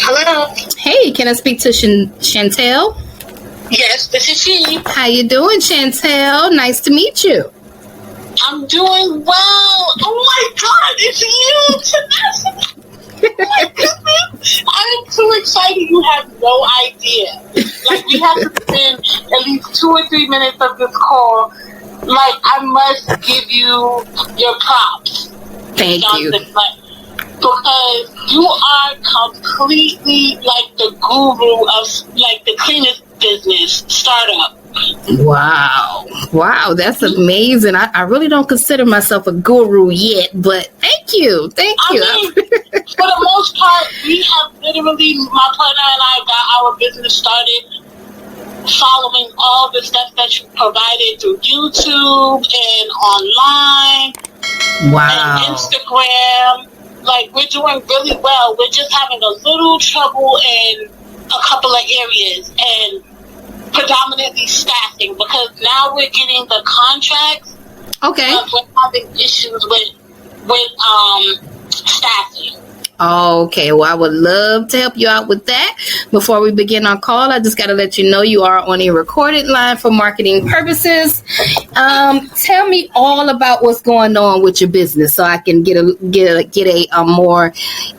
Hello. Hey, can I speak to Chantel? Yes, this is she. How you doing, Chantel? Nice to meet you. I'm doing well. Oh my God, it's you, Tenacity. Oh my goodness. I am so excited. You have no idea. Like, we have to spend at least 2 or 3 minutes of this call. Like, I must give you your props. Thank you. Because you are completely like the guru of like the cleanest business startup. Wow, that's amazing. I really don't consider myself a guru yet, but thank you. I mean, for the most part, we have literally, my partner and I got our business started following all the stuff that you provided through YouTube and online. Wow. And Instagram. Like, we're doing really well. We're just having a little trouble in a couple of areas, and predominantly staffing, because now we're getting the contracts. Okay. But we're having issues with staffing. Okay, well, I would love to help you out with that. Before we begin our call, I just got to let you know you are on a recorded line for marketing purposes. Tell me all about what's going on with your business so I can get a more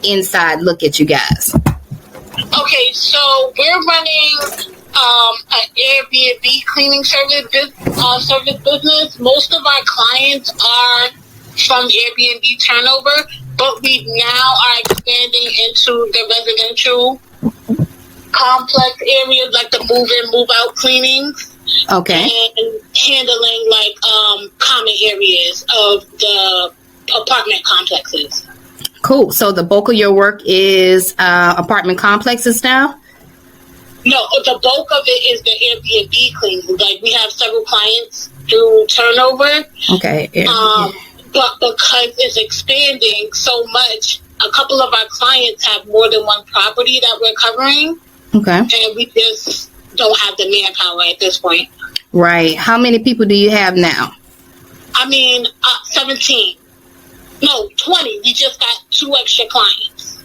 inside look at you guys. Okay, so we're running an Airbnb cleaning service business. Most of our clients are from Airbnb turnover, but we now are expanding into the residential complex areas, like the move-in, move-out cleanings. Okay. And handling like common areas of the apartment complexes. Cool. So the bulk of your work is apartment complexes now? No, the bulk of it is the Airbnb cleaning. Like, we have several clients through turnover. Okay. But because it's expanding so much, a couple of our clients have more than one property that we're covering. Okay. And we just don't have the manpower at this point. Right. How many people do you have now? I mean, 17. No, 20. We just got 2 extra clients.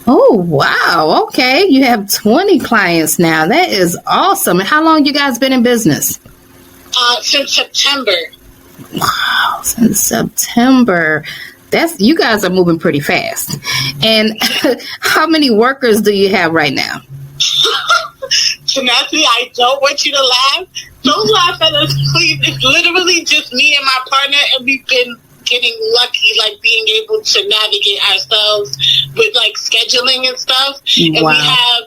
Oh, wow. Okay. You have 20 clients now. That is awesome. And how long you guys been in business? Since September. Wow, since September. You guys are moving pretty fast. And how many workers do you have right now? Tenacity, I don't want you to laugh. Don't laugh at us, please. It's literally just me and my partner, and we've been getting lucky, like being able to navigate ourselves with like scheduling and stuff. And wow. We have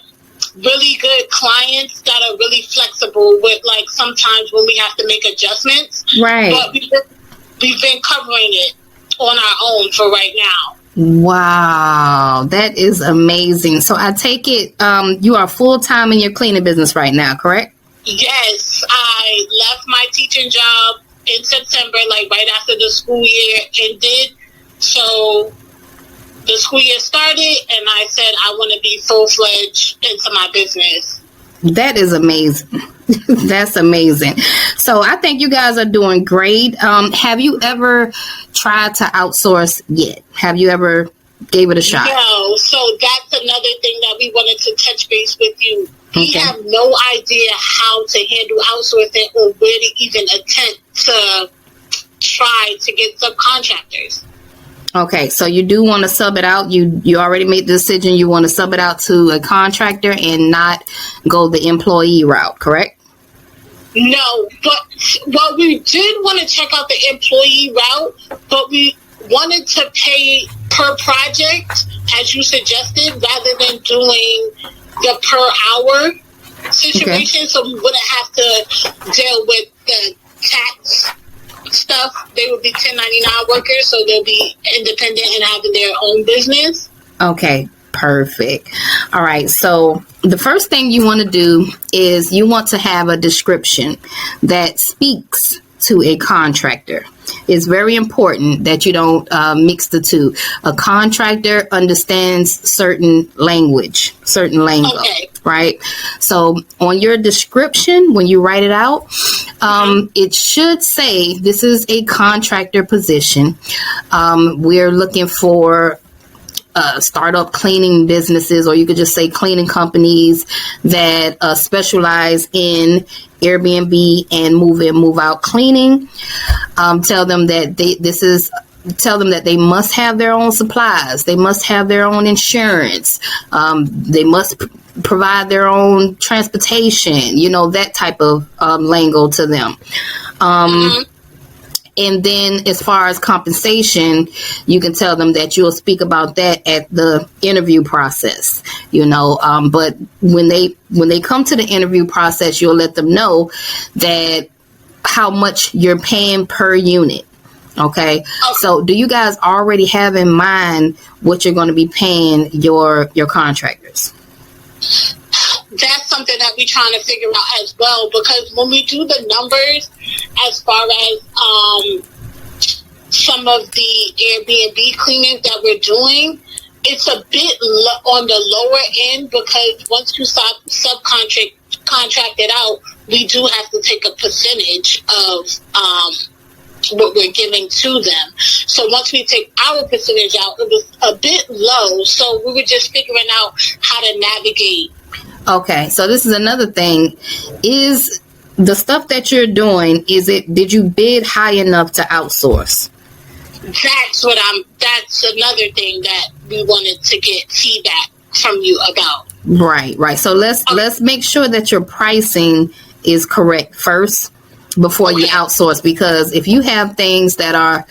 really good clients that are really flexible with like sometimes when we have to make adjustments. Right. But we've been covering it on our own for right now. Wow, that is amazing. So I take it you are full-time in your cleaning business right now, correct? Yes, I left my teaching job in September, like right after the school year ended. So the school year started, and I said I want to be full-fledged into my business. That is amazing. That's amazing. So I think you guys are doing great. Have you ever tried to outsource yet? Have you ever gave it a shot? No. So that's another thing that we wanted to touch base with you. We Okay. have no idea how to handle outsourcing or where to even attempt to try to get subcontractors. Okay, so you do want to sub it out. You already made the decision. You want to sub it out to a contractor and not go the employee route, correct? No, but we did want to check out the employee route, but we wanted to pay per project, as you suggested, rather than doing the per hour situation. Okay. So we wouldn't have to deal with the tax stuff. They would be 1099 workers, so they'll be independent and having their own business. Okay, perfect. All right, so the first thing you want to do is you want to have a description that speaks to a contractor. It's very important that you don't mix the two. A contractor understands certain language, okay. Right? So on your description, when you write it out, it should say this is a contractor position. We're looking for startup cleaning businesses, or you could just say cleaning companies that specialize in Airbnb and move in, move out cleaning. Tell them that they must have their own supplies. They must have their own insurance. They must provide their own transportation, that type of lingo to them. And then as far as compensation, you can tell them that you'll speak about that at the interview process, but when they come to the interview process, you'll let them know that how much you're paying per unit. Okay. So do you guys already have in mind what you're going to be paying your contractors? That's something that we're trying to figure out as well, because when we do the numbers as far as some of the Airbnb cleanings that we're doing, it's a bit on the lower end, because once you subcontract it out, we do have to take a percentage of what we're giving to them. So once we take our percentage out, it was a bit low. So we were just figuring out how to navigate. Okay, so this is another thing. Is the stuff that you're doing, did you bid high enough to outsource? That's another thing that we wanted to get feedback from you about. Right. So let's make sure that your pricing is correct first before you outsource, because if you have things that are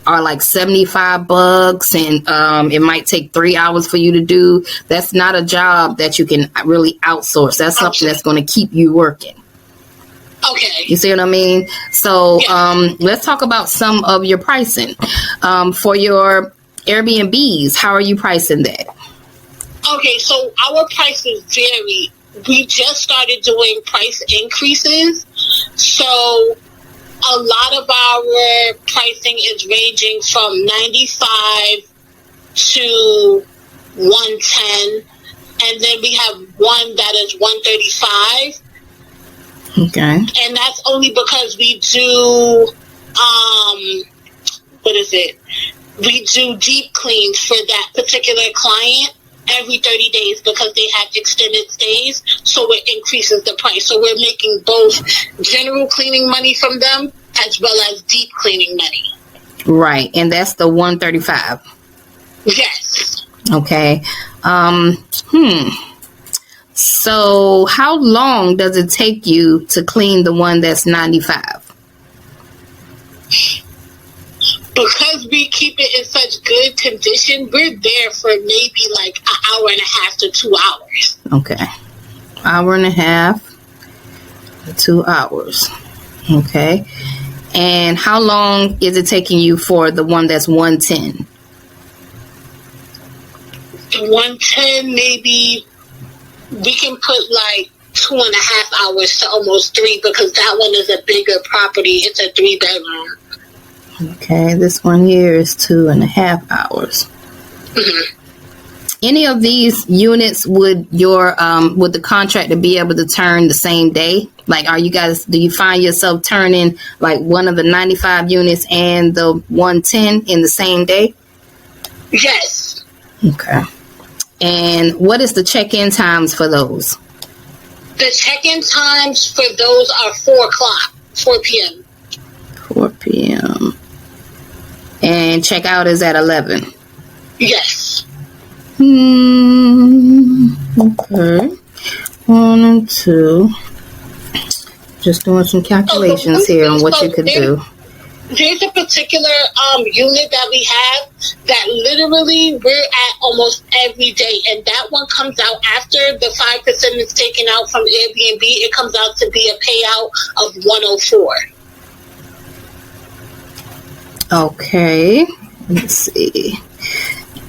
like $75 and it might take 3 hours for you to do, that's not a job that you can really outsource. That's something that's going to keep you working. Okay. You see what I mean? So let's talk about some of your pricing. For your Airbnbs, how are you pricing that? Okay, so our prices vary. We just started doing price increases. So a lot of our pricing is ranging from 95 to 110. And then we have one that is 135. Okay. And that's only because we do, we do deep cleans for that particular client every 30 days because they have extended stays, so it increases the price. So we're making both general cleaning money from them as well as deep cleaning money. Right, and that's the 135. Yes. Okay. So how long does it take you to clean the one that's 95? Because we keep it in such good condition, we're there for maybe like an hour and a half to 2 hours. Okay. Hour and a half to 2 hours. Okay. And how long is it taking you for the one that's 110? 110, maybe we can put like 2.5 hours to almost 3, because that one is a bigger property. It's a 3-bedroom. Okay, this one here is 2.5 hours. Mm-hmm. Any of these units would the contractor be able to turn the same day? Like, do you find yourself turning like one of the 95 units and the 110 in the same day? Yes. Okay. And what is the check-in times for those? The check-in times for those are 4 p.m. 4 p.m. And check-out is at 11? Yes. Okay. 1 and 2. Just doing some calculations here on what you could do. There's a particular unit that we have that literally we're at almost every day, and that one comes out after the 5% is taken out from Airbnb. It comes out to be a payout of $104. Okay. Let's see.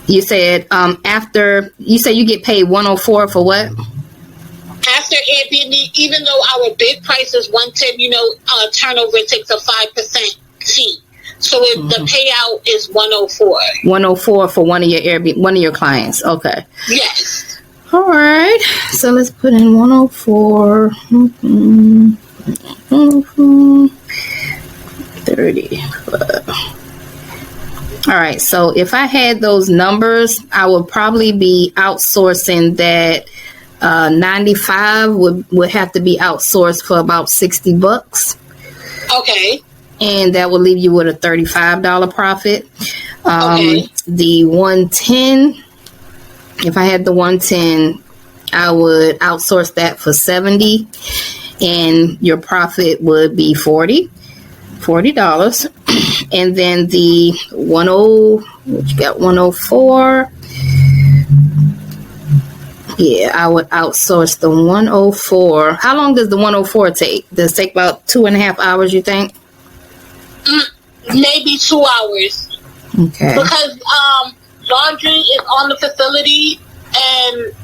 You said you get paid $104 for what? After Airbnb, even though our bid price is $110, turnover takes a 5% fee. So the payout is $104. $104 for one of your clients. Okay. Yes. All right. So let's put in 104. 104. 30. All right. So if I had those numbers, I would probably be outsourcing that. 95 would have to be outsourced for about $60. Okay. And that will leave you with a $35 profit. Okay. The 110, if I had the 110, I would outsource that for 70, and your profit would be $40. And then the 104. Yeah, I would outsource the 104. How long does the 104 take? Does it take about 2.5 hours, you think? Maybe 2 hours. Okay. Because laundry is on the facility, and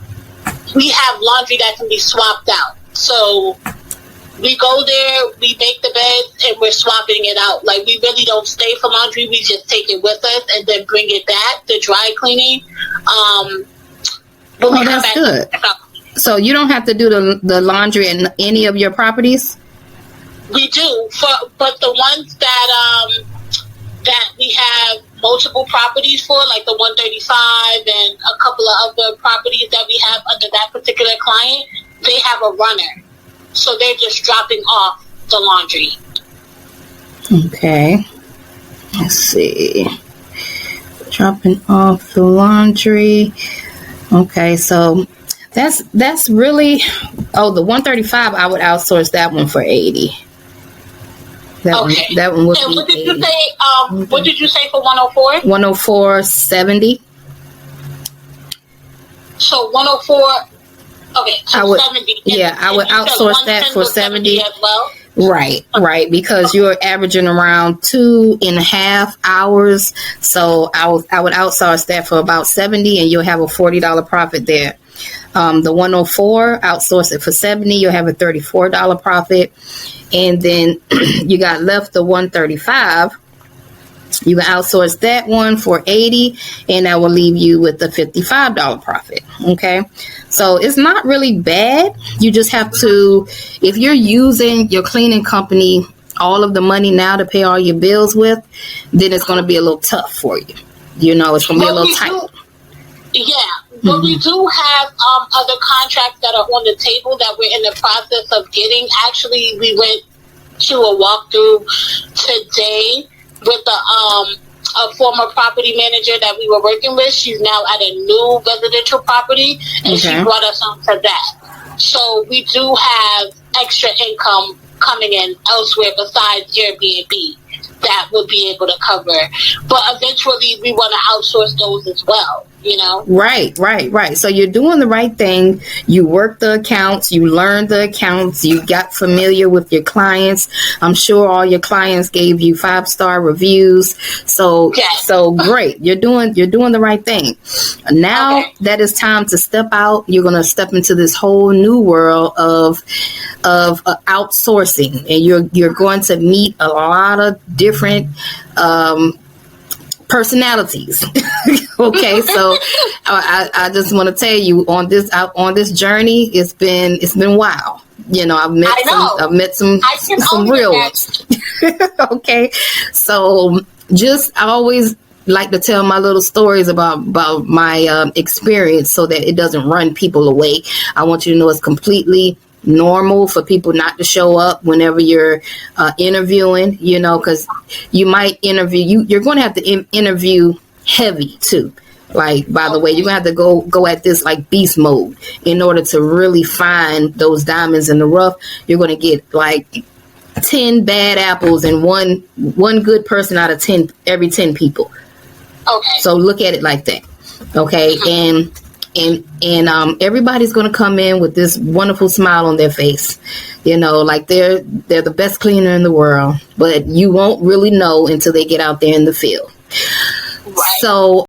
we have laundry that can be swapped out. So we go there, we make the beds, and we're swapping it out. Like, we really don't stay for laundry. We just take it with us and then bring it back, the dry cleaning. Oh, that's good. So you don't have to do the laundry in any of your properties? We do, but the ones that we have multiple properties for, like the 135 and a couple of other properties that we have under that particular client, they have a runner. So they're just dropping off the laundry. Okay. Let's see. Dropping off the laundry. Okay, so that's really, the 135, I would outsource that one for 80. That one would be what did 80. you say? What did you say for 104? 104, 70. So 104. Okay, so I would, 70. I would outsource that for 70 as well. Right, because you're averaging around 2.5 hours. So I would outsource that for about 70, and you'll have a $40 profit there. The 104, outsource it for 70, you'll have a $34 profit. And then you got left the 135. You can outsource that one for 80, and that will leave you with the $55 profit. Okay. So it's not really bad. You just have to, if you're using your cleaning company all of the money now to pay all your bills with, then it's going to be a little tough for you. You know, it's going to be a little tight. But we do have other contracts that are on the table that we're in the process of getting. Actually, we went to a walkthrough today with a former property manager that we were working with. She's now at a new residential property, and she brought us onto that. So we do have extra income coming in elsewhere besides Airbnb that will be able to cover. But eventually we want to outsource those as well, you know? Right. So you're doing the right thing. You work the accounts, you learned the accounts, you got familiar with your clients. I'm sure all your clients gave you 5-star reviews. So great. You're doing the right thing. Now that it's time to step out, you're going to step into this whole new world of outsourcing, and you're going to meet a lot of different personalities. Okay, so I just want to tell you on this journey, it's been wild. You know, I've met some real ones. Okay, so I always like to tell my little stories about my experience so that it doesn't run people away. I want you to know it's completely normal for people not to show up whenever you're interviewing, you know, because you might you're going to have to interview heavy too. Like, by the way, you're going to have to go at this like beast mode in order to really find those diamonds in the rough. You're going to get like 10 bad apples and one good person out of 10, every 10 people. Okay. So look at it like that. Okay. And everybody's going to come in with this wonderful smile on their face, you know, like they're the best cleaner in the world, but you won't really know until they get out there in the field. Right. So